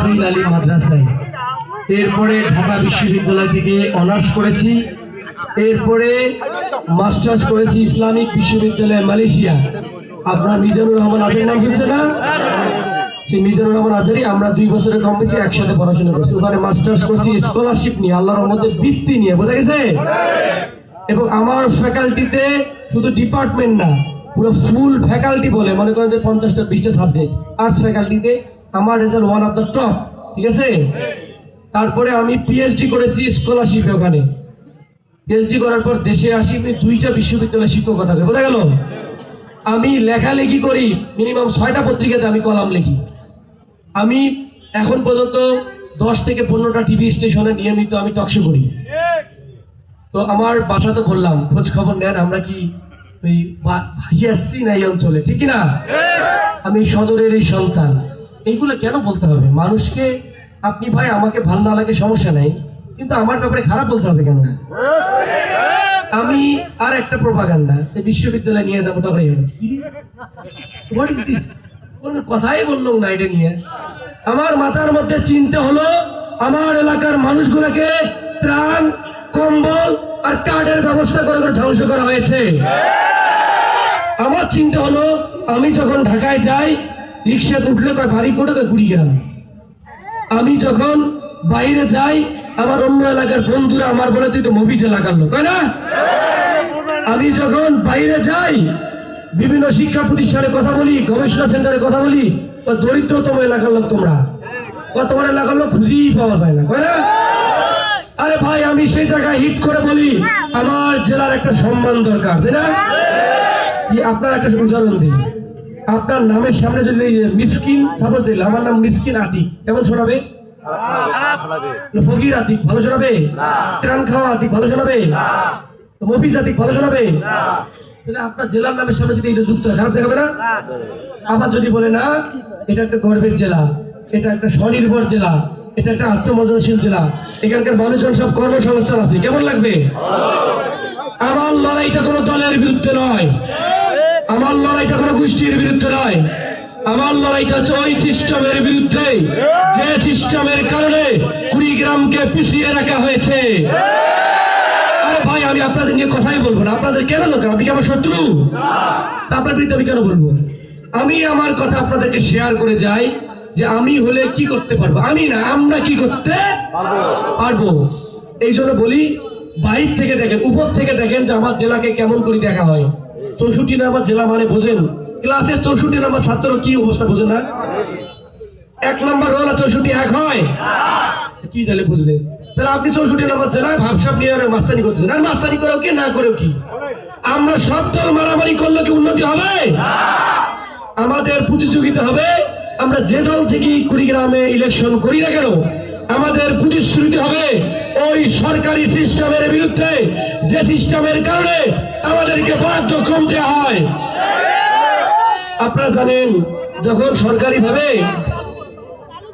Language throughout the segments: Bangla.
আলী মাদ্রাসায়, এরপরে ঢাকা বিশ্ববিদ্যালয় থেকে অনার্স করেছি, এরপরে মাস্টার্স করেছি ইসলামিক বিশ্ববিদ্যালয় মালয়েশিয়া। আপনার মিজানুর রহমান আজারি নাম শুনছে না? সেই মিজানুর রহমান আজারি আমরা 2 বছরে কম বেশি একসাথে পড়াশোনা করছি। ওখানে মাস্টার্স করছি স্কলারশিপ নিয়ে, আল্লাহর মধ্যে বৃত্তি নিয়ে, বোঝা গেছে? এবং আমার ফ্যাকাল্টিতে শুধু ডিপার্টমেন্ট না, পুরো ফুল ফ্যাকাল্টি বলে মনে করেন যে 50টা 20টা সাবজেক্ট। আর্টস ফ্যাকাল্টিতে আমার result one of the top, ঠিক আছে? তারপরে আমি পিএইচডি করেছি স্কলারশিপে। ওখানে পিএইচডি করার পর দেশে আসি, 2টা বিশ্ববিদ্যালয়ে শিক্ষকতা করি, বোঝা গেল? আমি লেখালেখি করি, মিনিমাম 6টা পত্রিকাতে আমি কলাম লিখি। আমি এখন পর্যন্ত 10 থেকে 15টা টিভি স্টেশনে নিয়মিত আমি টকশো করি। তো আমার বাসাতে বললাম খোঁজ খবর নেন, আমরা কি ওই ভাসি আসছি না এই অঞ্চলে, ঠিক না? আমি সদরের এই সন্তান। এইগুলো কেন বলতে হবে মানুষকে? আপনি ভাই আমাকে ভালো না লাগে সমস্যা নাই, কিন্তু আমার ব্যাপারে খারাপ বলতে হবে কেন? আমি আর একটা প্রোপাগান্ডা বিশ্ববিদ্যালয়ে নিয়ে যাবো, তবে হোয়াট ইজ দিস? কথাই বললাম না এটা নিয়ে। আমার মাথার মধ্যে চিন্তা হলো আমার এলাকার মানুষগুলোকে ত্রাণ, কম্বল আর কার্ডের ব্যবস্থা করে করে ধ্বংস করা হয়েছে। আমার চিন্তা হলো আমি যখন ঢাকায় যাই, রিক্সাতে উঠলে কয় বাড়ি করে কুড়িগ্রাম। আমি যখন বাইরে যাই, আমার অন্য এলাকার বন্ধুরা আমার বলে তুই তো মফিজ এলাকার লোক, তাই না? আমি যখন বাইরে যাই, বিভিন্ন শিক্ষা প্রতিষ্ঠানে কথা বলি, গবেষণা সেন্টারে কথা বলি, দরিদ্রতম এলাকার লোক তোমরা, তোমার এলাকার লোক খুঁজেই পাওয়া যায় না, তাই না? আরে ভাই আমি সেই জায়গায় হিট করে বলি আমার জেলার একটা সম্মান দরকার, তাই না? আপনার একটা উদাহরণ দিই, আপনার নামের সামনে যদি মিসকিন সাপোজ দিল, আমার নাম মিসকিন আতিক, কেমন শোনাবে? ফকির আতিক ভালো শোনাবে? ত্রাণ খাওয়া আতিক ভালো শোনাবে? মফিজ আতিক ভালো শোনাবে? তাহলে আপনার জেলার নামের সামনে যদি এটা যুক্ত হয় খারাপ দেখাবে না? আবার যদি বলে না এটা একটা গর্বের জেলা, এটা একটা স্বনির্ভর জেলা, এটা একটা আত্মমর্যাদাশীল জেলা, এখানকার মানুষজন সব কর্মসংস্থান আছে, কেমন লাগবে? আমার লড়াইটা কোনো দলের বিরুদ্ধে নয়, আমার লড়াইটা কোনো গোষ্ঠীর বিরুদ্ধে নয়, আমার লড়াইটা হচ্ছে ওই সিস্টেমের বিরুদ্ধে যে সিস্টেমের কারণে কুড়িগ্রামকে পিছিয়ে রাখা হয়েছে। আরে ভাই আমি আপনাদের নিয়ে কথাই বলবো না, আপনাদের কেন দরকার? আপনি কি আমার শত্রু? আপনার বিরুদ্ধে আমি কেন বলবো? আমি আমার কথা আপনাদেরকে শেয়ার করে যাই যে আমি হলে কি করতে পারবো, আমি না আমরা কি করতে পারবো। এই জন্য বলি বাইর থেকে দেখেন, উপর থেকে দেখেন যে আমার জেলাকে কেমন করে দেখা হয়। 64 নাম্বার জেলা মানে বোঝেন, ক্লাসে 64 নাম্বার ছাত্র কি অবস্থা বোঝেন না? 1 নাম্বার রোল 64 এক হয় কি? তাহলে বুঝলেন? তাহলে আপনি 64 নাম্বার জেলায় ভাবসাব নিয়ে মাস্তানি করতেছেন। আর মাস্তানি করেও কি না করেও কি? আমরা সব দল মারামারি করলে কি উন্নতি হবে? আমাদের প্রতিযোগিতা হবে। আমরা যে দল থেকে কুড়িগ্রামে ইলেকশন করি না কেন, আমাদের প্রতিশ্রুতি হবে ওই সরকারি সিস্টেমের বিরুদ্ধে, যে সিস্টেমের কারণে আমাদেরকে বরাদ্দ কম দেওয়া হয়। আপনারা জানেন যখন সরকারি ভাবে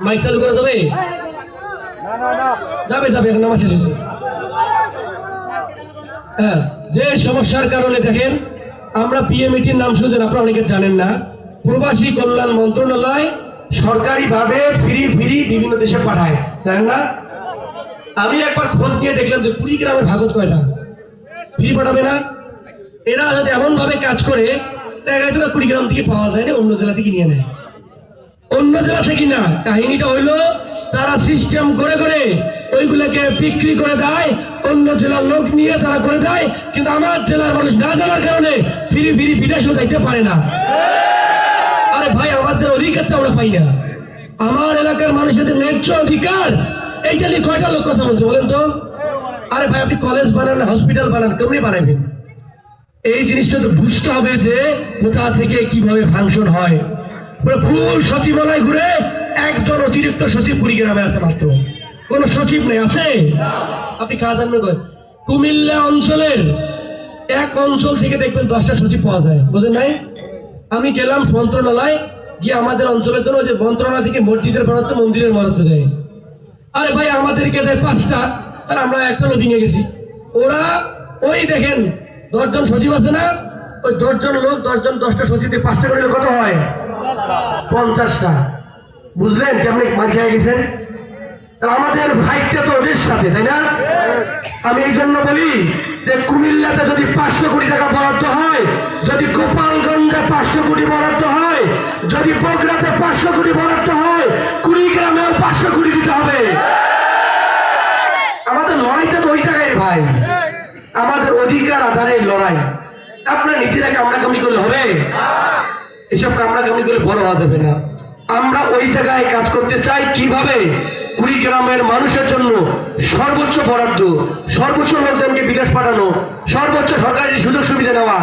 মাইক চালু করা যাবে, যাবে যাবে এখন নামাজ শেষ হয়েছে। হ্যাঁ, যে সমস্যার কারণে দেখেন আমরা পিএমইটির নাম শুনছেন, আপনারা অনেকে জানেন না। প্রবাসী কল্যাণ মন্ত্রণালয় সরকারি ভাবে ফ্রি বিভিন্ন দেশে পাঠায়, জানেন না? আমি একবার খোঁজ নিয়ে দেখলাম যে কুড়িগ্রামের ভাগত কয়টা ফ্রি পাঠাবে না। এরা যদি এমন ভাবে কাজ করে দেখা গেছে কুড়িগ্রাম থেকে পাওয়া যায় না, অন্য জেলা থেকে নিয়ে নেয়। অন্য জেলা থেকে না, কাহিনীটা হইলো তারা সিস্টেম করে করে ওইগুলোকে বিক্রি করে দেয়, অন্য জেলার লোক নিয়ে তারা করে দেয়, কিন্তু আমার জেলার মানুষ না জানার কারণে ফ্রি বিদেশেও যাইতে পারে না। আরে ভাই আমাদের অধিকারটা আমরা পাই না, আমার এলাকার মানুষের ন্যায্য অধিকার, এইটা নিয়ে কয়টা লোক কথা বলছে বলেন তো? আরে ভাই আপনি কলেজ বানান, হসপিটাল বানান, কেমনি বানাবেন? এই জিনিসটা তো বুঝতে হবে যে কোথা থেকে কিভাবে ফাংশন হয়। ফুল সচিবালয় ঘুরে একজন অতিরিক্ত সচিব কুড়িগ্রামে আছে, মাত্র কোন সচিব নেই, আছে? আপনি কাজ আনবেন কুমিল্লা অঞ্চলের এক অঞ্চল থেকে দেখবেন 10টা সচিব পাওয়া যায়, বুঝেন নাই? আমি গেলাম মন্ত্রণালয় গিয়ে আমাদের অঞ্চলের জন্য যে মন্ত্রণালয় থেকে মসজিদের বরাদ্দ, মন্দিরের বরাদ্দ দেয়। আরে ভাই আমাদেরকে দেয় 5টা, আর আমরা একটা ভেঙে গেছি। ওরা ওই দেখেন 10 জন সচিব আছে না, ওই 10 জন লোক 10টা সচিব 5টা করে কত হয়? 50টা। বুঝলেন কেমন মার খেয়ে গেছেন? আমাদের ফাইটটা তো ওদের সাথে, তাই না? আমি এই জন্য বলি যে কুমিল্লাতে যদি 500 কোটি টাকা বরাদ্দ হয়, যদি গোপালগঞ্জে 500 কোটি বরাদ্দ হয়, যদি বগুড়াতে 500 কোটি বরাদ্দ হয়, কুড়িগ্রামেও 500 কোটি দিতে হবে। আমাদের লড়াইটা তো ওই জায়গায় ভাই, আমাদের অধিকার আদায়ের লড়াই। আপনারা নিজেরা কামড়াকামড়ি করলে হবে? এসব কামড়াকামড়ি করে বড় হওয়া যাবে না। আমরা ওই জায়গায় কাজ করতে চাই কিভাবে কুড়িগ্রামের মানুষের জন্য সর্বোচ্চ বরাদ্দ, সর্বোচ্চ লোকজনকে বিদেশ পাঠানো, সর্বোচ্চ সরকারি সুযোগ সুবিধা নেওয়া,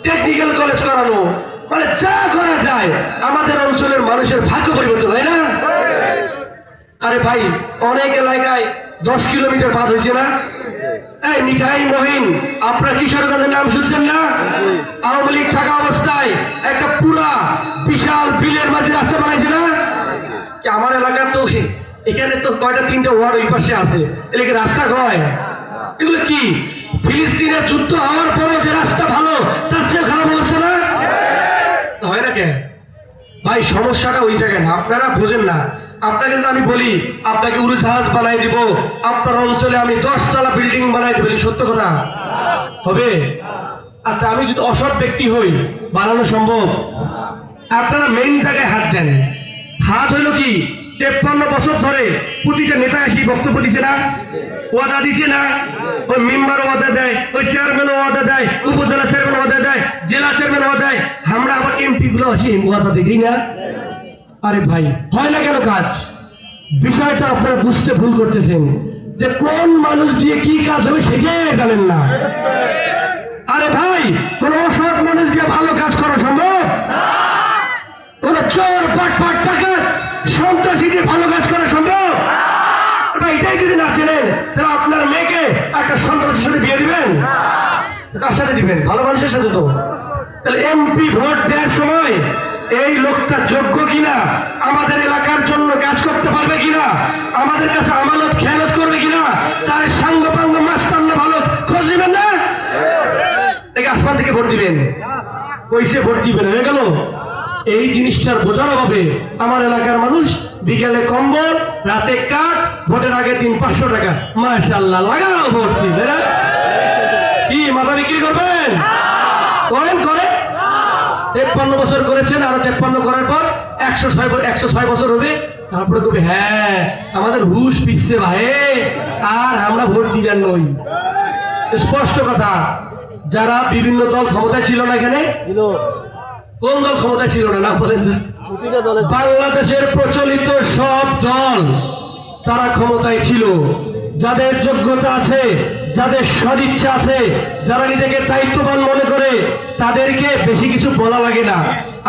টেকনিক্যাল কলেজ করানো, মানে যা করা যায় আমাদের অঞ্চলের মানুষের ভাগ্য পরিবর্তন হয় না? আরে ভাই অনেক এলাকায় 10 কিলোমিটার বাদ হয়েছে না? এই মিঠাই মহিন আপনার কিশোরগঞ্জের নাম শুনছেন না? আওয়ামী লীগ থাকা অবস্থায় একটা পুরা বিশাল বিলের মাঝে রাস্তা বানাইছে না? আমার এলাকা তো এখানে তো কয়টা 3টা ওয়ার্ড ওই পাশে আছে, এলাকা রাস্তা হয়। এগুলো কি ফিলিস্তিনের যুদ্ধ হওয়ার পরেও যে রাস্তা ভালো তার চেয়ে খারাপ অবস্থা না? হয় না কেন ভাই? সমস্যাটা ওই জায়গায় না, আপনারা বোঝেন না। আপনাকে যদি আমি বলি আপনাকে উড়োজাহাজ বানাই দিব, আপনার অঞ্চলে আমি 10 তলা বিল্ডিং বানাই দিব, সত্য কথা হবে? আচ্ছা আমি যদি অসৎ ব্যক্তি হই, বানানো সম্ভব? আপনারা মেইন জায়গায় হাত দেন। হাত হইল কি 53 বছর ধরে প্রতিটা নেতা এসে বক্তব্য দিছে না, ওয়াদা দিছে না? ওই মেম্বার ওয়াদা দেয়, ওই চেয়ারম্যান ওয়াদা দেয়, উপজেলা চেয়ারম্যান ওয়াদা দেয়, জেলা চেয়ারম্যান ওয়াদা দেয়, আমরা আবার এমপি গুলো আসি ওয়াদা দেখি না? আরে ভাই হয় না কেন কাজ? বিষয়টা আপনারা বুঝতে ভুল করতেছেন যে কোন মানুষ দিয়ে কি কাজ হবে সেটাই জানেন না। আরে ভাই কোন অসৎ মানুষ দিয়ে ভালো কাজ করা সম্ভব? কোন চোর পাট টাকা সন্ত্রাসী দিয়ে ভালো কাজ করা সম্ভব? এটাই যদি না চেনেন তাহলে আপনার মেয়েকে একটা সন্ত্রাসীর সাথে বিয়ে দিবেন? কার সাথে দিবেন? ভালো মানুষের সাথে। তো তাহলে এমপি ভোট দেওয়ার সময় এই লোকটা যোগ্য কিনা, আমাদের এলাকার জন্য কাজ করতে পারবে কিনা, আমাদের কাছে আমানত খেয়ালত করবে কিনা, তার সাঙ্গ পাঙ্গ মাস্তান্ন ভালো খোঁজ নেবেন না? আসমান থেকে ভোট দিবেন, কইসে ভোট দিবেন হয়ে গেল। এই জিনিসটার বোঝানো হবে আমার এলাকার মানুষ বিকেলে কম্বল, রাতে কাঠ, ভোটের আগের দিন 500 টাকা, মাশাআল্লাহ লাগাও ভোটছি। কি মাথা বিক্রি করবেন? করেন করে 53 বছর করেছেন, আরো 53 করার পর 106 বছর হবে, তারপরে কবে হ্যাঁ আমাদের হুশ পিছছে ভাই, আর আমরা ভোট দিবেন নই। স্পষ্ট কথা। যারা বিভিন্ন দল ক্ষমতায় ছিল না, এখানে কোন দল ক্ষমতায় ছিল না না বলেন? বাংলাদেশের প্রচলিত সব দল তারা ক্ষমতায় ছিল। যাদের যোগ্যতা আছে, যাদের সদিচ্ছা আছে, যারা নিজেকে দায়িত্ববান মনে করে, তাদেরকে বেশি কিছু বলা লাগে না।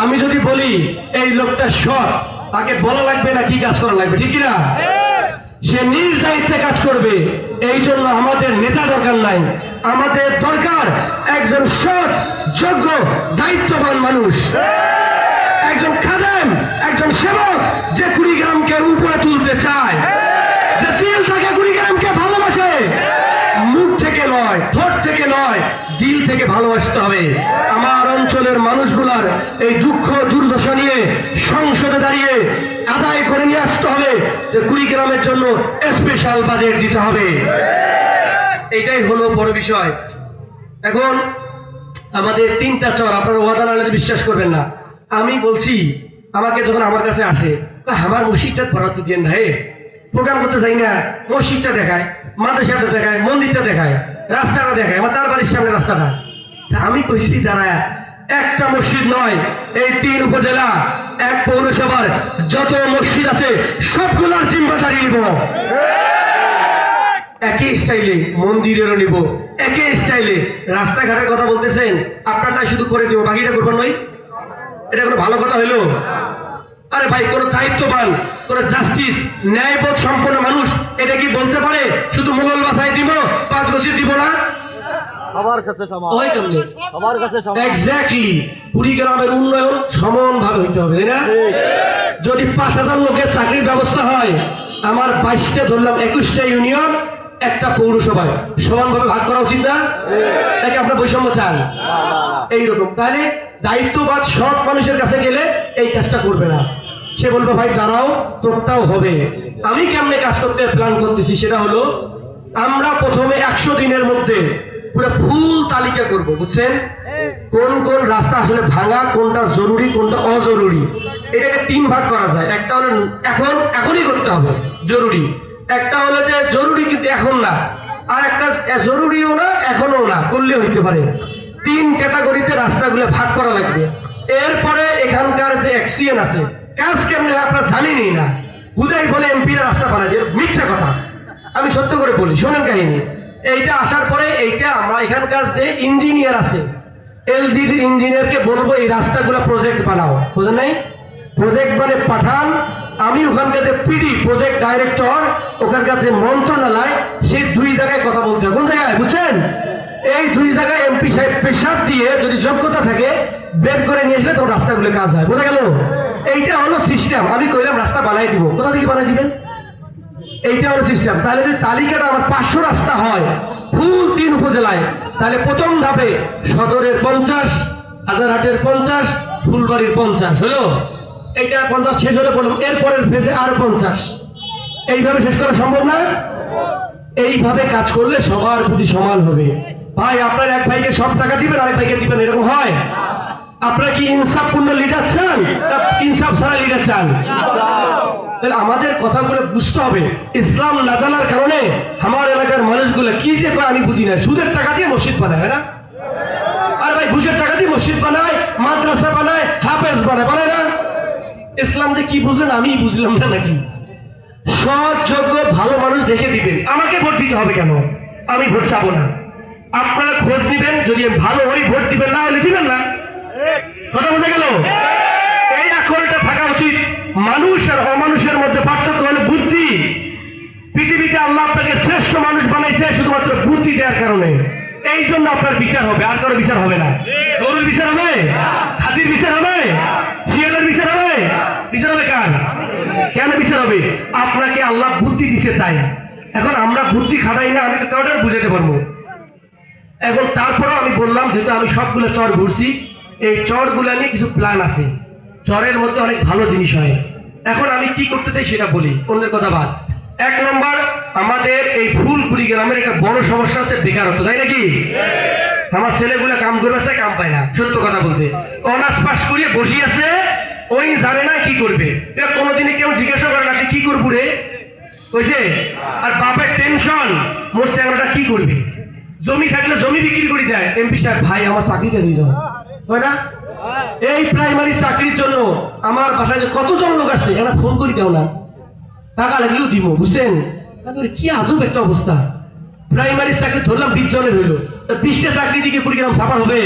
আমি যদি বলি এই লোকটা সৎ, তাকে বলা লাগবে না কি কাজ করা লাগবে, ঠিক না? সে নিজ দায়িত্বে কাজ করবে। এই জন্য আমাদের নেতা দরকার নাই, আমাদের দরকার একজন সৎ, যোগ্য, দায়িত্ববান মানুষ, একজন খাদেম, একজন সেবক, যে কুড়িগ্রামকে উপরে তুলতে চায়, যে দিল থেকে কুড়িগ্রামকে ভালোবাসে, মুখ থেকে নয়, ঠোঁট থেকে নয়, দিল থেকে ভালোবাসতে হবে। আমার অঞ্চলের মানুষগুলার এই দুঃখ দুর্দশা নিয়ে সংসদে দাঁড়িয়ে আদায় করে নিয়ে আসতে হবে যে কুড়িগ্রামের জন্য স্পেশাল বাজেট দিতে হবে। এটাই হলো বড় বিষয়। এখন আমাদের 3টা চর, আপনারা ওয়াদা না নিলে বিশ্বাস করবেন না। আমি বলছি, আমাকে যখন আমার কাছে আসে আমার মসজিদটা বরাদ্দ দিয়ে ভাই, প্রোগ্রাম করতে চাই না, মসজিদটা দেখায়, মাদ্রাসাটা দেখায়, মন্দিরটা দেখায়, রাস্তাটা দেখায়, আমার তার বাড়ির সামনে রাস্তাটা। আমি কইছি দাঁড়ায় একটা মসজিদ নয়, এই 3 উপজেলা 1 পৌরসভার যত মসজিদ আছে সবগুলার জিম্মাদারি নিব। একই স্টাইলে মন্দিরেরও নিব, একই স্টাইলে রাস্তাঘাটের কথা বলতেছেন, আপনারটা শুধু করে দিব, বাকিটা করবেন নই। এটা কোনো ভালো কথা হইলো? আরে ভাই কোন দায়িত্ববান, কোন জাস্টিস, ন্যায়বোধ সম্পন্ন মানুষ এটা কি বলতে পারে শুধু মোগল বাসায় দিব, 5 গছি দিব না? সবার কাছে সমান, ওই কেমনে? সবার কাছে সমান। এক্স্যাক্টলি। কুড়িগ্রামের উন্নয়ন সমান ভাবে হইতে হবে, তাই না? যদি 5000 লোকের চাকরির ব্যবস্থা হয়, আমার 22টা ধরলাম 21টা ইউনিয়ন, একটা পৌরসভায় সমানভাবে ভাগ করা উচিত না? নাকি আপনার বৈষম্য চান? এইরকম। তাহলে দায়িত্ববাদ সব মানুষের কাছে গেলে এই কাজটা করবে না। সে বলবে ভাই দাঁড়াও, তোরটাও হবে। আমি কেমনে কাজ করতে প্ল্যান করতেছি সেটা হলো, আমরা প্রথমে 100 দিনের মধ্যে পুরো ফুল তালিকা করব, বুঝছেন? কোন কোন রাস্তা আসলে ভাঙা, কোনটা জরুরি, কোনটা অজরুরি। এটাকে 3 ভাগ করা যায়। একটা হলো এখনই করতে হবে, জরুরি। একটা হলো যে জরুরি কিন্তু এখন না, আর একটা জরুরিও না এখনো না, করলে হইতে পারে। 3 ক্যাটাগরিতে রাস্তাগুলো ভাগ করা লাগবে। এরপরে এখানকার যে অ্যাক্সিডেন্ট আছে, কাজ কেমনে আপনারা জানেনই না, হুদাই বলে এমপিরা রাস্তা বানায়, যে মিথ্যা কথা। আমি সত্য করে বলি, শোনেন কাহিনী। এইটা আসার পরে এইটা আমরা এখানকার যে ইঞ্জিনিয়ার আছে, এলজির ইঞ্জিনিয়ারকে বলবো এই রাস্তাগুলো প্রজেক্ট বানাও, বুঝলেন নাই? প্রজেক্ট মানে পাঠান। আমি ওখানকার যে পিডি প্রজেক্ট ডাইরেক্টর, ওখানকার যে মন্ত্রণালয়, সেই 2 জায়গায় কথা বলতে হবে। কোন জায়গায় বুঝছেন? এই 2 জায়গায় এমপি সাহেব প্রেশার দিয়ে যদি যোগ্যতা থাকে বের করে নিয়ে আসলে তখন রাস্তাগুলো কাজ হয়, বোঝা গেল? এইটা হলো সিস্টেম। আমি কইলাম রাস্তা বানাই দিব, কোথা থেকে বানাই দিবেন? এইটা হলো সিস্টেম। তাহলে যদি তালিকাটা আমার 500 রাস্তা হয় ফুল 3 উপজেলায়, তাহলে প্রথম ধাপে সদরের 50, হাজারহাটের 50, ফুলবাড়ির 50 হলো। এইটা 50 শেষ হলে বললাম এরপরের ফেজে আরো 50। এইভাবে শেষ করা সম্ভব না? এইভাবে কাজ করলে সবার প্রতি সমান হবে। ভাই আপনার এক ভাইকে সব টাকা দিবেন, আরেক ভাইকে দিবেন, এরকম হয়? আপনারা কি ইনসাফপূর্ণ লিডার চান না ইনসাফ ছাড়া লিডার চান? তাহলে আমাদের কথাগুলো বুঝতে হবে। ইসলাম না জানার কারণে আমার এলাকার মানুষগুলো কি যে করে আমি বুঝি না। সুদের টাকা দিয়ে মসজিদ বানায়, না? আর ভাই ঘুষের টাকা দিয়ে মসজিদ বানায়, মাদ্রাসা বানায়, হাফেজ বানায় না? ইসলাম যে কি বুঝলেন আমি বুঝলাম না নাকি? সৎ যোগ্য ভালো মানুষ দেখে দিবেন। আমাকে ভোট দিতে হবে কেন? আমি ভোট চাবো না। আপনারা খোঁজ নিবেন, যদি আমি ভালো হই ভোট দিবেন, না হলে দিবেন না। কথা বোঝা গেল? এই আকলটা থাকা উচিত। মানুষ আর অমানুষের মধ্যে পার্থক্য হলো বুদ্ধি। পৃথিবীতে আল্লাহ আপনাকে শ্রেষ্ঠ মানুষ বানাইছে শুধুমাত্র বুদ্ধি দেওয়ার কারণে। এই জন্য আপনার বিচার হবে, আর কারো বিচার হবে না। গরুর বিচার হবে, হাতির বিচার হবে, শিয়ালের বিচার হবে। বিচার হবে কার? কেন বিচার হবে? আপনাকে আল্লাহ বুদ্ধি দিছে তাই। এখন আমরা বুদ্ধি খাটাই না, আমি তো কাউকে বুঝাতে পারবো। এখন তারপরেও আমি বললাম, যেহেতু আমি সবগুলো চর ঘুরছি, এই চরগুলো নিয়ে কিছু প্ল্যান আছে। চরের মধ্যে অনেক ভালো জিনিস হয়। এখন আমি কি করতে চাই সেটা বলি, অন্যের কথা বাদ। 1 নম্বর, আমাদের এই ফুলকুড়ি গ্রামের একটা বড় সমস্যা হচ্ছে বেকারত্ব, তাই নাকি? আমার ছেলেগুলো কাম করবে, কাম পায় না, সত্য কথা বলতে। অনার্স পাস করিয়ে বসে আছে, ওই জানে না কি করবে। কোনোদিনে কেউ জিজ্ঞাসা করে না কি করবো রে, বুঝছে? আর বাপের টেনশন, মোর চ্যাংড়াটা কি করবে। জমি থাকলে জমি বিক্রি করে দেয়। এমপি সাহেব ভাই আমার চাকরিটা দিয়ে দাও, হয় না? এই প্রাইমারি চাকরির জন্য আমার বাসায় যে কতজন লোক আসছে, এরা ফোন করি দাও না, টাকা লাগলেও দিব, বুঝছেন? তারপরে কি আজব একটা অবস্থা। প্রাইমারি চাকরি ধরলাম 20 জনের হইলো, 20টা চাকরি দিকে কুড়িগ্রাম সাফার হবে?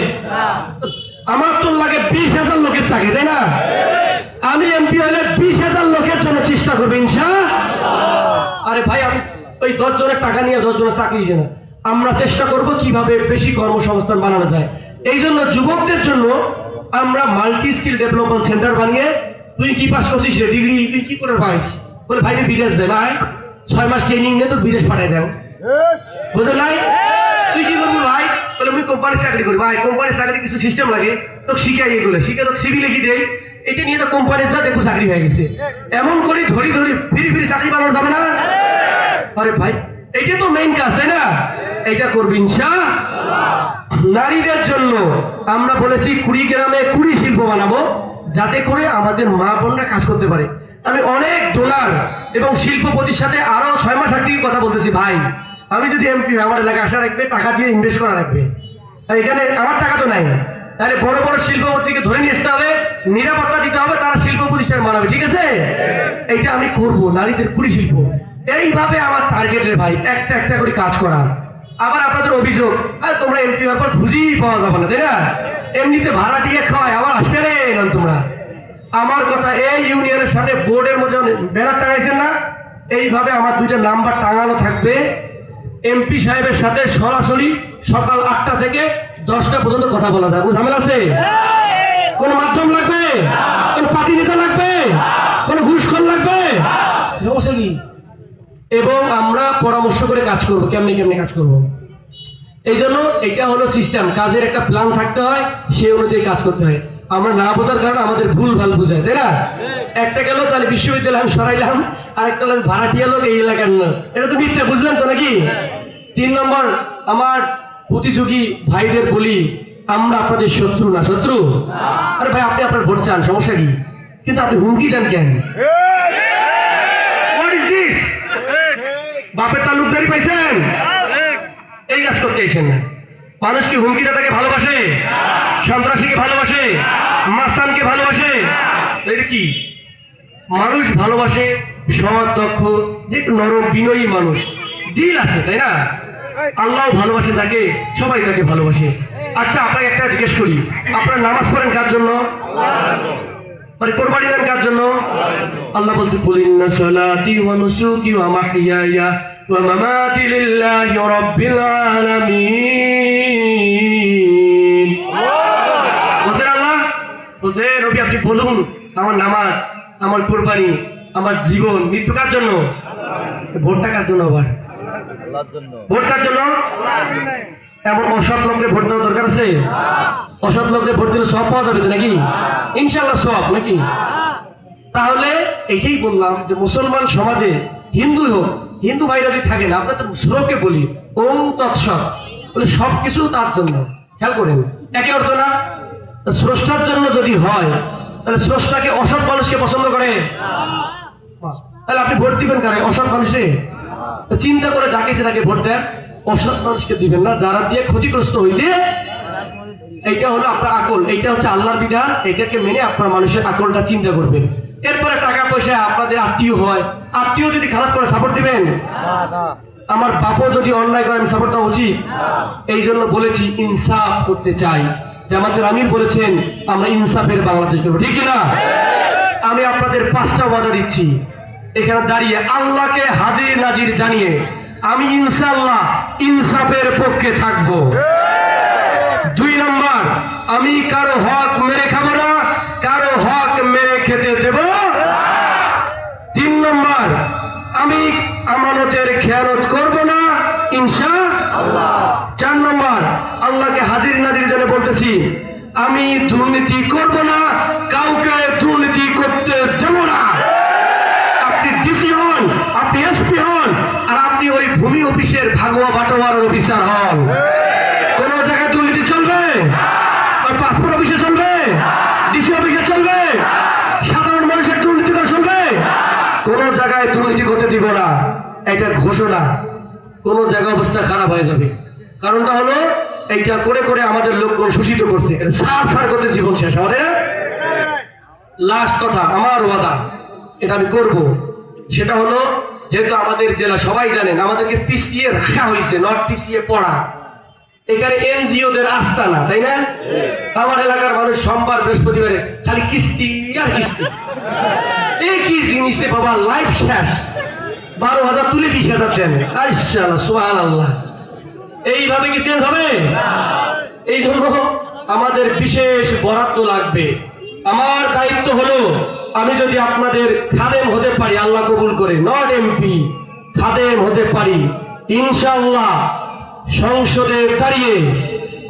আমার তো লাগে 20,000 লোকের চাকরি, তাই না? আমি এমপি হলে 20,000 লোকের জন্য চেষ্টা করবো ইনশাআল্লাহ। আরে ভাই আমি ওই 10 জনের টাকা নিয়ে 10 জনের চাকরি দিই না। আমরা চেষ্টা করব কিভাবে বেশি কর্মসংস্থান বানানো যায়। এই জন্য যুবকদের জন্য আমরা মাল্টি স্কিল ডেভেলপমেন্ট সেন্টার বানিয়ে, তুই কি পাস করছিস রে, ডিগ্রি তুই কি করে পাইস? বলে ভাই বিদেশ যায়, ভাই 6 মাস ট্রেনিং নিয়ে তো বিদেশ পাঠাই দাও, বুঝলেন নাই? তুই কি করবি ভাই? বলে আমি কোম্পানির চাকরি করি। ভাই কোম্পানির চাকরি কিছু সিস্টেম লাগে, তোকে শিখাই, এগুলো শিখে তোকে সিভি লিখি দেয়, এটা নিয়ে তো কোম্পানির যা দেখো চাকরি হয়ে গেছে। এমন করে ধরি ফিরি চাকরি বানানো যাবে না? আরে ভাই এইটা তো মেইন কাজ, তাই না? এইটা করবি ইনশাআল্লাহ। নারীদের জন্য আমরা বলেছি কুড়িগ্রামে কুড়ি শিল্প বানাবো, যাতে করে আমাদের মা বোনরা কাজ করতে পারে। আমি অনেক ডোনার এবং শিল্পপতির সাথে আরো 6 মাস আগে কথা বলতেছি। ভাই আমি যদি এমপি আমার এলাকায় আসা রাখবে, টাকা দিয়ে ইনভেস্ট করা রাখবে। এখানে আমার টাকা তো নাই, তাহলে বড় বড় শিল্পপতিকে ধরে নিয়ে আসতে হবে, নিরাপত্তা দিতে হবে, তারা শিল্প প্রতিষ্ঠান বানাবে, ঠিক আছে? এইটা আমি করব, নারীদের কুড়ি শিল্প। এইভাবে আমার টার্গেটের ভাই একটা করে কাজ করা। আবার আপনাদের অভিযোগ, তোমরা এমপি হওয়ার পর খুঁজেই পাওয়া যাবে না, তাই না? এমনিতে ভাড়া দিয়ে খাওয়ায়, আবার আসবে রে তোমরা। আমার কথা, এই ইউনিয়নের সাথে বোর্ডের মধ্যে ব্যানার টাঙাইছেন না, এইভাবে আমার 2টা নাম্বার টাঙানো থাকবে। এমপি সাহেবের সাথে সরাসরি সকাল 8টা থেকে 10টা পর্যন্ত কথা বলা যায়। ঝামেলা আছে? কোন মাধ্যম লাগবে? কোন পাতি নেতা লাগবে? কোন ঘুষখোর লাগবে? সমস্যা কি? এবং আমরা পরামর্শ করে কাজ করব, কেমনে কাজ করব। এই জন্য এটা হলো সিস্টেম। কাজের একটা প্ল্যান থাকতে হয়, সেই অনুযায়ী কাজ করতে হয়। আমরা না বোঝার কারণে আমাদের ভুল ভাল বুঝায়, তাই না? একটা গেল তাহলে বিশ্ববিদ্যালয় আমি সরাইলাম, আরেকটা হলো ভাড়াটিয়া লোক এই এলাকার না, এটা তো মিথ্যা, বুঝলেন তো নাকি? 3 নম্বর, আমার প্রতিযোগী ভাইদের বলি, আমরা আপনাদের শত্রু না। শত্রু? আরে ভাই, আপনি আপনার ভোট চান, সমস্যা কি? কিন্তু আপনি হুমকি দেন কেন? What is this? বাপের তালুকদারি পাইছেন? এই কাজ করতে এসেছেন না। মানুষ কি হুমকিদাতাকে ভালোবাসে? সন্ত্রাসীকে ভালোবাসে? মাস্তানকে ভালোবাসে? এটা কি মানুষ ভালোবাসে? সৎ, দক্ষ, যে একটু নরম বিনয়ী মানুষ, দিল আছে, তাই না? আল্লাহ ভালোবাসে যাকে, সবাই তাকে ভালোবাসে। আচ্ছা, আপনাকে একটা জিজ্ঞেস করি, আপনারা নামাজ পড়েন কার জন্য? মানে কোরবানি দেন কার জন্য? আল্লাহ বলছে, কুল ইন্না সালাতি ওয়া নুসুকি ওয়া মাহইয়ায়া ওয়া মামাতি লিল্লাহি রাব্বিল আলামিন। বলছেন আল্লাহ, বলছে নবী আপনি বলুন, আমার নামাজ, আমার কোরবানি, আমার জীবন, মৃত্যু কার জন্য? ভোটটা কার জন্য? আবার আল্লাহর জন্য। ভোট কার জন্য? এমন অসৎ লোককে ভোট দেওয়া দরকার আছে? অসৎ লোককে ভোট দিলে সব পাওয়া যাবে তো নাকি? ইনশাল্লাহ সব নাকি? তাহলে এটাই বললাম যে মুসলমান সমাজে হিন্দু হোক, হিন্দু ভাইরা যদি থাকেন, আপনার তো শ্লোকে বলি ওম তৎসৎ, বলে সবকিছু তার জন্য। খেয়াল করেন, একে অর্থ না? স্রষ্টার জন্য যদি হয়, তাহলে স্রষ্টাকে অসৎ মানুষকে পছন্দ করে? তাহলে আপনি ভোট দিবেন কারে? অসৎ মানুষে? চিন্তা করে যাকে সেটাকে ভোট দেন, অসৎ মানুষকে দিবেন না, যারা দিয়ে ক্ষতিগ্রস্ত হইলে। এইটা হলো আপনার আকল, এইটা হচ্ছে আল্লাহর বিধান, এটাকে মেনে আপনার মানুষের আকলটা চিন্তা করবেন। এরপরে টাকা পয়সা আপনাদের আত্মীয় হয়, আত্মীয় যদি খারাপ করে সাপোর্ট দিবেন? আমার বাপও যদি অন্যায় করে আমি সাপোর্ট দেওয়া উচিত? এই জন্য বলেছি ইনসাফ করতে চাই। যে আমাদের আমির বলেছেন আমরা ইনসাফের বাংলাদেশ করবো, ঠিক না? আমি আপনাদের 5টা ওয়াদা দিচ্ছি, এখানে দাঁড়িয়ে আল্লাহকে হাজির নাজির জানিয়ে আমি ইনশাআল্লাহ ইনসাফের পক্ষে থাকব। 2 নম্বর, আমি কারো হক মেরে খাবো না, কারো হক মেরে খেতে দেব। 3 নম্বর, আমি আমানতের খেয়ানত করব না ইনশাআল্লাহ। 4 নম্বর, আল্লাহকে হাজির নাজির জানিয়ে বলতেছি আমি দুর্নীতি করব না, কাউকে দুর্নীতি করতে দেব না। আপনি ডিসি হন, আপনি এসপি হন, আর আপনি ওই ভূমি অফিসের ভাগোয়া বাটোয়ার অফিসার হন, কোন জায়গায় দুর্নীতি চলবে? ওই পাসপোর্ট অফিসে চলবে? ডিসি অফিসে চলবে? সাধারণ মানুষের দুর্নীতি করে চলবে? কোন জায়গায় দুর্নীতি করতে দিব না, এটা ঘোষণা। কোন জায়গায় অবস্থা খারাপ হয়ে যাবে। কারণটা হলো এইটা করে করে আমাদের লোকজন শোষিত করছে, সার করতে জীবন শেষ। আমাদের লাস্ট কথা, আমার ওয়াদা, এটা আমি করব, সেটা হলো যেহেতু আমাদের জেলা সবাই জানেন আমাদেরকে পিছিয়ে রাখা হয়েছে, নট পিছিয়ে পড়া। এখানে এনজিওদের আস্তানা, তাই না? আমার এলাকার মানুষ সোমবার বৃহস্পতিবারে খালি কিস্তি আর কিস্তি। এই কি জিনিস রে বাবা, লাইফ শেষ। 12,000 তুলে 20,000 দেন, আল্লাহ সুবহানাল্লাহ। এইভাবে কি চেঞ্জ হবে? এই জন্য আমাদের বিশেষ বরাদ্দ লাগবে। আমার দায়িত্ব হলো আমি যদি আপনাদের খাদেম হতে পারি, আল্লাহ কবুল করে, নট এমপি, খাদেম হতে পারি ইনশাআল্লাহ, সংসদে দাঁড়িয়ে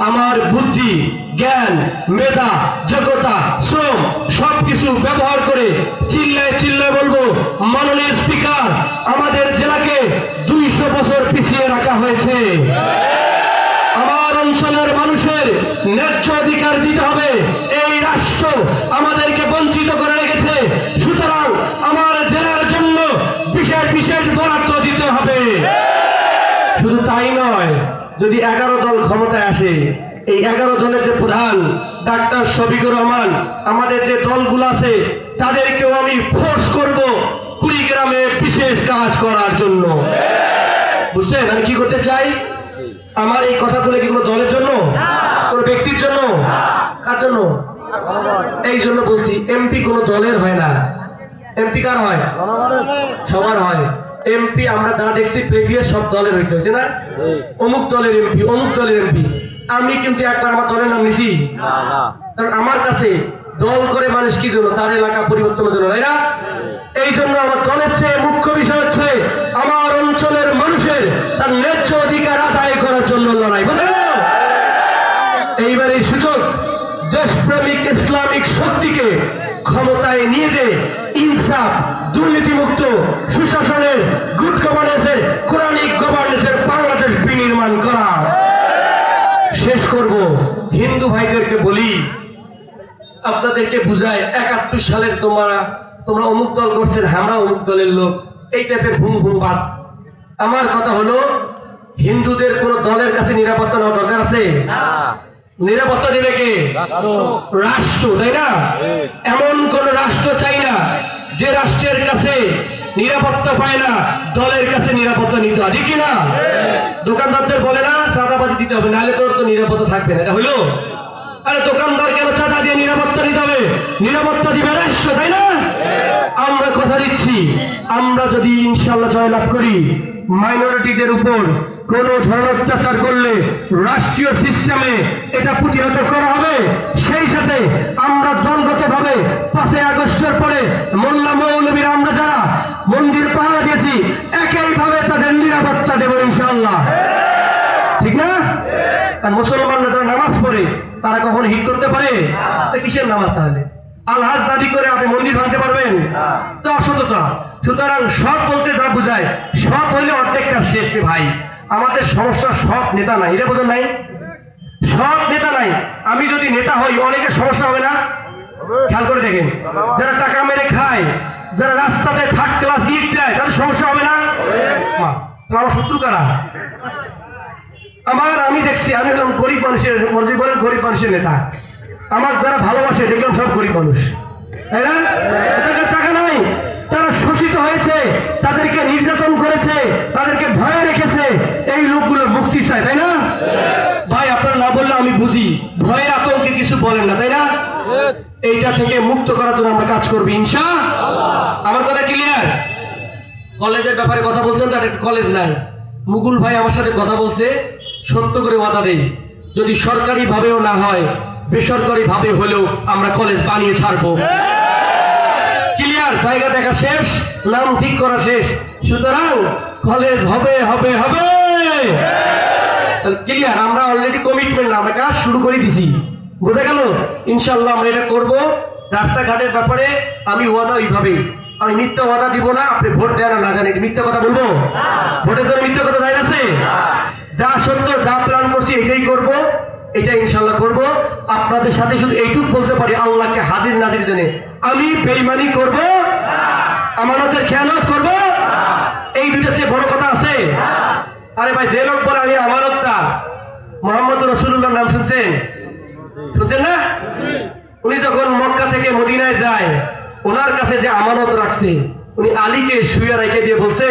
আমার বুদ্ধি, জ্ঞান, মেধা, যোগ্যতা, শ্রম সবকিছু ব্যবহার করে চিল্লায় চিল্লায় বলবো, মাননীয় স্পিকার, আমাদের জেলাকে 200 বছর পিছিয়ে রাখা হয়েছে। আমার অঞ্চলের মানুষের ন্যায্য অধিকার দিতে হবে। এই রাষ্ট্র আমাদেরকে বঞ্চিত করে রেখেছে, সুতরাং আমার জেলার জন্য বিশেষ বিশেষ বরাদ্দ দিতে হবে। শুধু তাই নয়, যদি 11 দল ক্ষমতায় আসে, এই 11 দলের যে প্রধান ডাক্তার শফিকুর রহমান, আমাদের যে দলগুলো আছে তাদেরকেও আমি ফোর্স করব কুড়িগ্রামে বিশেষ কাজ করার জন্য। বুঝছেন আমি কি করতে চাই? আমার এই কথাগুলো কি কোনো দলের জন্য, কোনো ব্যক্তির জন্য? কার জন্য? এই জন্য বলছি এমপি কোনো দলের হয় না। এমপি কার হয়? সবার হয়। এমপি আমরা যা দেখছি প্রিভিয়াস সব দলের হয়েছে না, অমুক দলের এমপি, অমুক দলের এমপি। আমি কিন্তু একবার আমার দলের নাম নিছি, কারণ আমার কাছে দল করে মানুষ কি জন্য? তার এলাকা পরিবর্তনের জন্য, তাই না? এই জন্য আমার দলের চেয়ে মুখ্য বিষয় হচ্ছে আমার অঞ্চলের মানুষের তার ন্যায্য অধিকার আদায় করার জন্য লড়াই। বুঝলেন? এইবার এই সুযোগ দেশপ্রেমিক ইসলামী ক্ষমতায় নিয়ে যে ইনসাফ, দুর্নীতিমুক্ত, সুশাসনের, গুড গভর্নেন্সের, কোরআনিক গভর্নেন্সের বাংলাদেশ বিনির্মাণ করা। শেষ করব, হিন্দু ভাইদেরকে বলি, আপনাদেরকে বুঝায় 71 সালের তোমরা অমুক দল করছেন, আমরা অমুক দলের লোক, এই টাইপের ভুম ভুম বাদ। আমার কথা হলো, হিন্দুদের কোন দলের কাছে নিরাপত্তা নেওয়া দরকার আছে? নিরাপত্তা দেবে কে? রাষ্ট্র, তাই না? এমন কোন রাষ্ট্র চাই না যে রাষ্ট্রের কাছে নিরাপত্তা পায় না দলের কাছে নিরাপত্তা নিতে হয়, ঠিক না? দোকানদারদের বলে না চাঁদাবাজি দিতে হবে, নাহলে তোর তো নিরাপত্তা থাকবে না, এটা হইলো? আরে দোকানদার কেন চাঁদা দিয়ে নিরাপত্তা নিতে হবে? নিরাপত্তা দিবে রাষ্ট্র, তাই না? আমরা কথা দিচ্ছি, আমরা যদি ইনশাআল্লাহ জয়লাভ করি, মাইনরিটিদের উপর কোন ধরনের অত্যাচার করলে রাষ্ট্রীয় সিস্টেমে এটা প্রতিহত করা হবে। সেই সাথে আমরা দলগতভাবে 5 আগস্টের পরে মোল্লা মৌলবীরা আমরা যারা মন্দির পাহারা দিয়েছি, একইভাবে তাদের নিরাপত্তা দেব ইনশাআল্লাহ, ঠিক না? আর মুসলমানরা যারা নামাজ পড়ে তারা কখনো হিট করতে পারে? কিসের নামাজ তাহলে? আলহাজ দাবি করে আপনি মন্দির ভাঙতে পারবেন? তো অসততা। সুতরাং সৎ বলতে যা বোঝায়, সৎ হইলে অর্ধেক কাজ শেষ রে ভাই। আমাদের সমস্যা সৎ নেতা নাই, এটা বোঝেন নাই? সৎ নেতা নাই। আমি যদি নেতা হই অনেকের সমস্যা হবে না? খেয়াল করে দেখেন, যারা টাকা মেরে খায়, যারা রাস্তাতে থার্ড ক্লাস ইট দেয়, তাদের সমস্যা হবে না? আমার শত্রু কারা? আমি দেখছি, আমি হলাম গরিব মানুষের, মসজিদ বলেন গরিব মানুষের নেতা। আমার যারা ভালোবাসে দেখলাম সব গরিব মানুষ, তাই না? তাদের টাকা নাই, তারা শোষিত হয়েছে, তাদেরকে নির্যাতন করেছে, তাদেরকে ভয়ে রেখেছে, এই লোকগুলো মুক্তি চায়, তাই না? ভাই আপনারা না বললে আমি বুঝি, ভয়ের আতঙ্কে কিছু বলেন না, তাই না? এইটা থেকে মুক্ত করার জন্য আমরা কাজ করবো ইনশাআল্লাহ। আমার কথা ক্লিয়ার? কলেজের ব্যাপারে কথা বলছেন, তার একটা কলেজ নাই। মুকুল ভাই আমার সাথে কথা বলছে, সত্য করে ওয়াদা দেই, যদি সরকারি ভাবেও না হয়, বেসরকারি ভাবে হলেও আমরা কলেজ বানিয়ে ছাড়বো। ক্লিয়ার? জায়গা দেখা শেষ, নাম ঠিক করা শেষ, সুতরাং কলেজ হবে হবে হবে। ক্লিয়ার? আমরা অলরেডি কমিটমেন্ট, আমরা কাজ শুরু করে দিছি, বোঝা গেল? ইনশাল্লাহ আমরা এটা করবো। রাস্তাঘাটের ব্যাপারে আমি ওয়াদা ওইভাবে, আমি মিথ্যা ওয়াদা দিব না। আপনি ভোট দেন না জানেন, মিথ্যা কথা বলবো? ভোটের জন্য মিথ্যা কথা যায় আছে? যা সত্য, যা প্ল্যান করছি এটাই করব, এটা ইনশাল্লাহ করব। আপনাদের সাথে শুধু এইটুকু বলতে পারি, আল্লাহকে হাজির নাজির জেনে আমি বেঈমানি করব, আমানতের খেয়ানত করব, এই দুইটা সে বড় কথা আছে? আরে ভাই, যে লোক বলে আমি আমানতদার, মুহাম্মদ রাসূলুল্লাহর নাম শুনছেন? শুনছেন না? উনি যখন মক্কা থেকে মদিনায় যায়, ওনার কাছে যে আমানত রাখছে, উনি আলীকে শুয়ে রেখে দিয়ে বলছে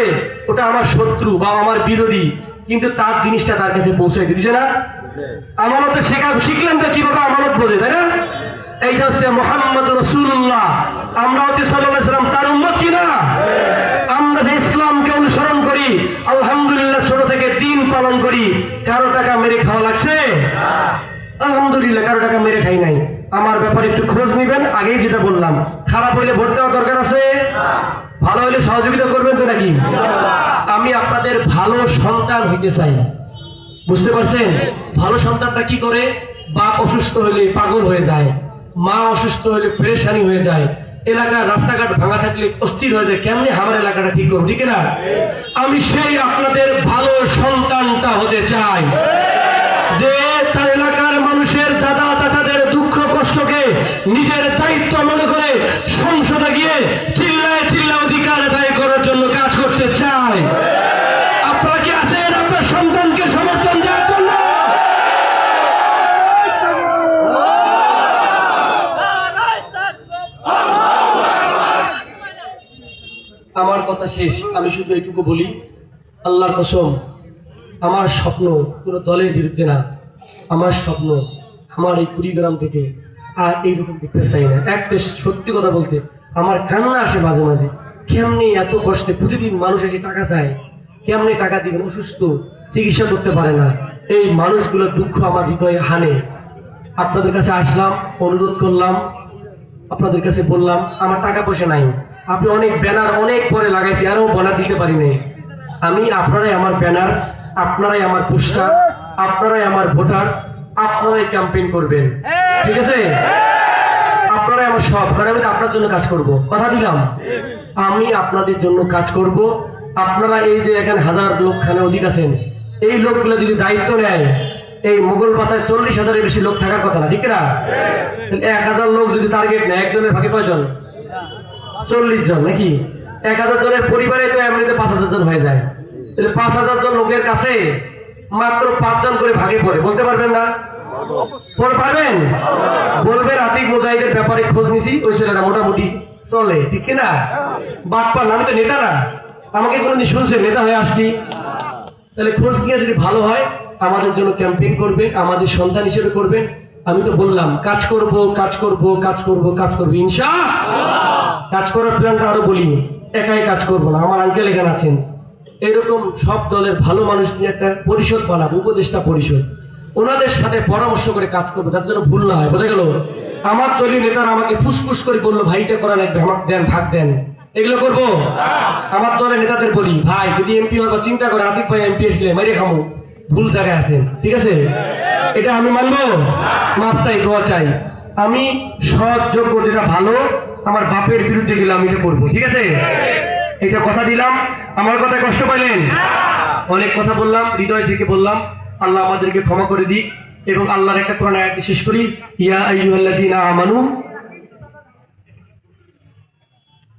ওটা আমার শত্রু বা আমার বিরোধী, কিন্তু তার জিনিসটা তার কাছে পৌঁছাই দিচ্ছে না। আমানতে শিখলেন তো কিভাবে আমানত বোঝে, তাই না? এইটা হচ্ছে মুহাম্মদ রাসূলুল্লাহ। আমরা হচ্ছে সাল্লাল্লাহু আলাইহি ওয়াসাল্লাম তার উম্মত কিনা? আমরা যে ইসলামকে অনুসরণ করি, আলহামদুলিল্লাহ ছোট থেকে দিন পালন করি, কারো টাকা মেরে খাওয়া লাগছে? আলহামদুলিল্লাহ কারো টাকা মেরে খাই নাই। আমার ব্যাপারে একটু খোঁজ নিবেন, আগেই যেটা বললাম, খারাপ হইলে ভোট দেওয়ার দরকার আছে, ভালো হইলে সহযোগিতা করবেন তো নাকি? আমি আপনাদের ভালো সন্তান হইতে চাই, বুঝতে পারছেন? ভালো সন্তানটা কি করে? বাপ অসুস্থ হইলে পাগল হয়ে যায়, মা অসুস্থ হইলে পেরেশানি হয়ে যায়, এলাকার রাস্তাঘাট ভাঙা থাকলে অস্থির হয়ে যায়, কেমনে আমার এলাকাটা ঠিক করবো, ঠিক না? আমি সেই আপনাদের ভালো সন্তানটা হতে চাই, যে তার এলাকার মানুষের দাদা চাচাদের দুঃখ কষ্টকে নিজের দায়িত্ব মনে করে সংসদে গিয়ে চিল্লায় চিল্লায় অধিকার আদায় করার জন্য কাজ করতে চায়। আপনারা কি আছেন আপনার সন্তানকে সমর্থন দেওয়ার জন্য? আমার কথা শেষ, আমি শুধু এইটুকু বলি, আল্লাহর কসম, আমার স্বপ্ন কোনো দলের বিরুদ্ধে না, আমার স্বপ্ন আমার এই কুড়িগ্রাম থেকে আর এইরকম দেখতে চাই না। একটা সত্যি কথা বলতে আমার কান্না আসে মাঝে মাঝে, কেমনি এত কষ্টে প্রতিদিন মানুষ এসে টাকা চায়, কেমনি টাকা দিবেন? অসুস্থ, চিকিৎসা করতে পারে না, এই মানুষগুলোর দুঃখ আমার হৃদয়ে হানে। আপনাদের কাছে আসলাম, অনুরোধ করলাম, আপনাদের কাছে বললাম আমার টাকা পয়সা নাই, আপনি অনেক ব্যানার অনেক পরে লাগাইছি, আরও ব্যানার দিতে পারি নাই। আমি আপনারাই আমার ব্যানার, আপনারাই আমার পোস্টার, আপনারাই আমার ভোটার, আপনারাই ক্যাম্পেইন করবেন, ঠিক আছে? আপনারা আপনারাই আমার সব, কারণ আমি তো আপনার জন্য কাজ করব, কথা দিলাম। আমি আপনাদের জন্য কাজ করব। আপনারা এই যে এখানে 1000 লোকখানে অধিক আছেন, এই লোকগুলো যদি দায়িত্ব নেয়, এই মুঘল বাসায় 40,000-এর বেশি লোক থাকার কথা না, ঠিক না? 1000 লোক যদি টার্গেট নেয়, একজনের ভাগে কয়জন? 40 জন নাকি? 1000 জনের পরিবারে তো এমনিতে 5000 জন হয়ে যায়। তাহলে 5000 জন লোকের কাছে মাত্র 5 জন করে ভাগে পড়ে, বলতে পারবেন না? পড়ে পারবেন? বলবেন আতিক মুজাহিদের ব্যাপারে খোঁজ নিছি, ওই ছেলেটা মোটামুটি চলে, ঠিক কিনা? বাটপার, আমি তো নেতা না, আমাকে কোনোদিন শুনছেন নেতা হয়ে আসছি? তাহলে খোঁজ নিয়ে যদি ভালো হয় আমাদের জন্য ক্যাম্পেইন করবেন, আমাদের সন্তান হিসেবে করবেন। আমি তো বললাম কাজ করব কাজ করব কাজ করব কাজ করব, ইনশাআল্লাহ। কাজ করার প্ল্যানটা আরো বলি, একাই কাজ করব না, আমার আঙ্কেল এখানে আছেন, এরকম সব দলের ভালো মানুষ নিয়ে একটা পরিষদ বানাবো, উপদেষ্টা পরিষদ। ওনাদের সাথে পরামর্শ করে কাজ করবো, যার জন্য ভুল না হয়, বোঝা গেল? আমার দলীয় নেতারা আমাকে ফুসফুস করে বললো ভাইটা করা লাগবে, আমাকে দেন, ভাগ দেন, এগুলো করবো? আমার দলের নেতাদের বলি ভাই যদি এমপি হয় বা চিন্তা করে আতিক ভাই এমপি আসলে মেরে খামো, ভুল জায়গায় আছেন, ঠিক আছে? এটা আমি মানবো? মাপ চাই, দোয়া চাই। আমি সৎ যোগ্য যেটা ভালো, আমার বাপের বিরুদ্ধে গেলে আমি এটা করবো, ঠিক আছে? এটা কথা দিলাম। আমার কথায় কষ্ট পাইলেন? অনেক কথা বললাম, হৃদয় থেকে বললাম। আল্লাহ আমাদেরকে ক্ষমা করে দিক। এবং আল্লাহর একটা কোরআন আয়াত শেষ করি, ইয়া আইয়ুহাল্লাযীনা আমানু।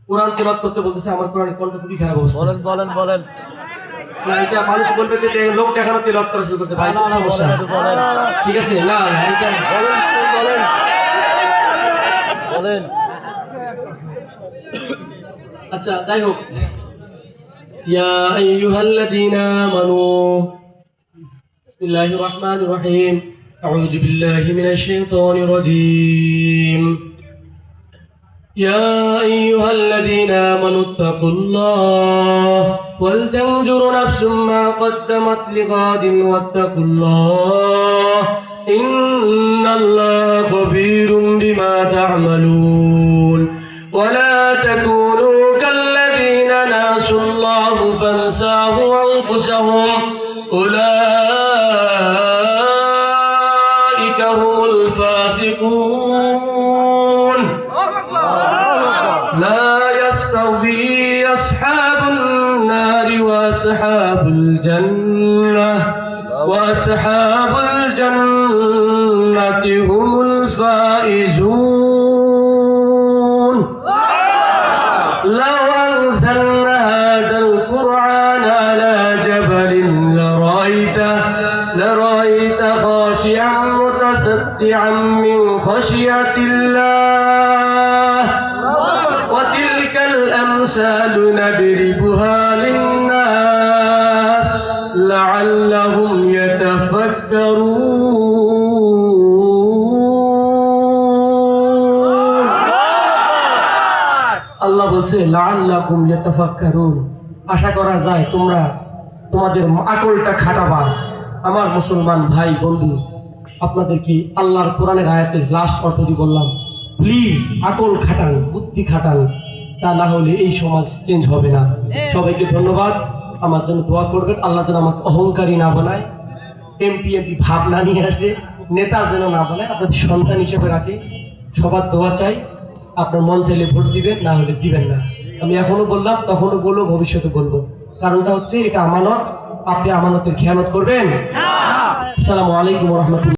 কোরআন তেলাওয়াত করতে বলতেছে, আমার কোরআনের কণ্ঠ খুবই খারাপ অবস্থা। বলেন বলেন বলেন। না, এটা মানুষ বলবে যে লোক দেখানো তেলাওয়াত করা শুরু করছে, ভাই না, না, সমস্যা, বলেন, বলেন। ঠিক আছে? না না, এটা বলেন বলেন। আচ্ছা, যাই হোক, ইয়া আইয়ুহাল্লাযীনা আমানু, বিসমিল্লাহির রহমানির রহিম, আউযু বিল্লাহি মিনাশ শাইতানির রাজীম। يا أيها الذين آمنوا اتقوا الله ولتنظر نفس ما قدمت لغد واتقوا الله إن الله خبير بما تعملون ولا تكونوا كالذين نسوا الله فانساهم أنفسهم أولئك هم الفاسقون لا يستوي أصحاب النار وأصحاب الجنة هم الفائزون لو أنزلنا هذا القرآن على جبل لرأيت خاشعا متصدعا من خشية الله وتلك الأمثال نضربها للناس لعلهم يتفكرون আল্লাহ বলছে লাআল্লাকুম ইয়াতাফাক্কারুন, আশা করা যায় তোমরা তোমাদের আকলটা খাটাবা। আমার মুসলমান ভাই বন্ধু, আপনাদের কি আল্লাহর কোরআনের আয়াতের লাস্ট অর্থটি বললাম, প্লিজ আকল খাটান, বুদ্ধি খাটান, তা না হলে এই সমাজ চেঞ্জ হবে না। সবাইকে ধন্যবাদ, আমার জন্য দোয়া করবেন। আল্লাহ যেন আমাকে অহংকারী না বানায়, এমপি ভাবনা নিয়ে আসে, নেতা যেন না বানায়, আপনাদের সন্তান হিসেবে রাখে। সবার দোয়া চাই। আপনার মন চাইলে ভোট দিবেন, না হলে দিবেন না। আমি এখনো বললাম, তখনও বলবো, ভবিষ্যতে বলবো। কারণটা হচ্ছে এটা আমানত, আপনি আমানতের খেয়ানত করবেন। আসসালামু আলাইকুম ওয়া রাহমাতুল্লাহ।